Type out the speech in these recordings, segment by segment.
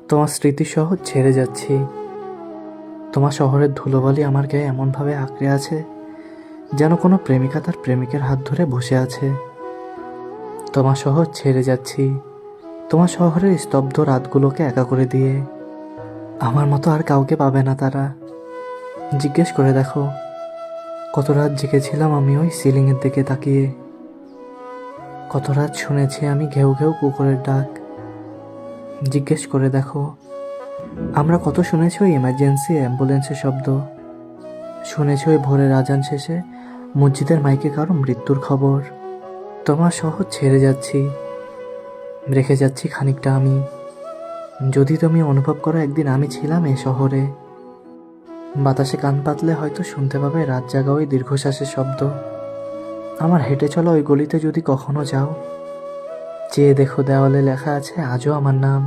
তোমার স্মৃতিসহ ছেড়ে যাচ্ছি। তোমার শহরের ধুলোবালি আমার গায়ে এমনভাবে আঁকড়ে আছে, যেন কোনো প্রেমিকা তার প্রেমিকের হাত ধরে বসে আছে। তোমার শহর ছেড়ে যাচ্ছি, তোমার শহরের স্তব্ধ রাতগুলোকে একা করে দিয়ে। আমার মতো আর কাউকে পাবে না তারা। জিজ্ঞেস করে দেখো, কত রাত জেগেছিলাম আমি ওই সিলিংয়ের দিকে তাকিয়ে। কত রাত শুনেছি আমি ঘেউ ঘেউ কুকুরের ডাক। জিজ্ঞেস করে দেখো, আমরা কত শুনেছি ওই এমার্জেন্সি অ্যাম্বুলেন্সের শব্দ। শুনেছি ওই ভোরের আজান শেষে মসজিদের মাইকে কারো মৃত্যুর খবর। তোমার শহর ছেড়ে যাচ্ছি, রেখে যাচ্ছি খানিকটা আমি। যদি তুমি অনুভব করো একদিন আমি ছিলাম এ শহরে। বাতাসে কান পাতলে হয়তো শুনতে পাবে রাত জাগা ওই দীর্ঘশ্বাসের শব্দ। আমার হেঁটে চলা ওই গলিতে যদি কখনো যাও, চেয়ে দেখো দেওয়ালে লেখা আছে আজও আমার নাম।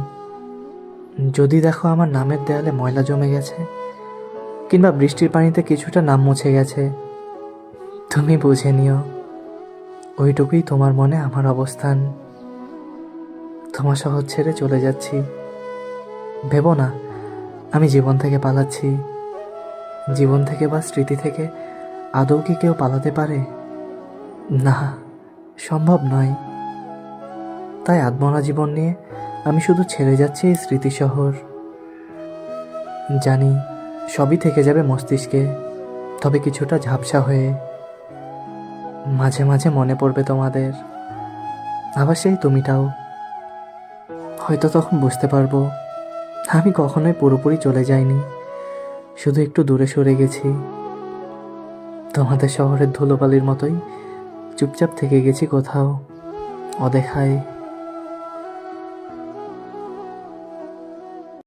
যদি দেখো আমার নামের দেয়ালে ময়লা জমে গেছে, কিংবা বৃষ্টির পানিতে কিছুটা নাম মুছে গেছে, তুমি বুঝে নিও ওইটুকুই তোমার মনে আমার অবস্থান। তোমার শহর ছেড়ে চলে যাচ্ছি। ভেবো না আমি জীবন থেকে পালাচ্ছি। জীবন থেকে বা স্মৃতি থেকে আদৌ কি কেউ পালাতে পারে? না, সম্ভব নয়। তাই আত্মনা জীবন নিয়ে আমি শুধু ছেড়ে যাচ্ছি এই স্মৃতি শহর। জানি সবই থেকে যাবে মস্তিষ্কে, তবে কিছুটা ঝাপসা হয়ে। মাঝে মাঝে মনে পড়বে তোমাদের, আবার সেই তুমিটাও। হয়তো তখন বুঝতে পারবো আমি কখনোই পুরোপুরি চলে যাইনি, শুধু একটু দূরে সরে গেছি। তোমাদের শহরের ধুলোবালির মতোই চুপচাপ থেকে গেছি কোথাও, অদেখায়।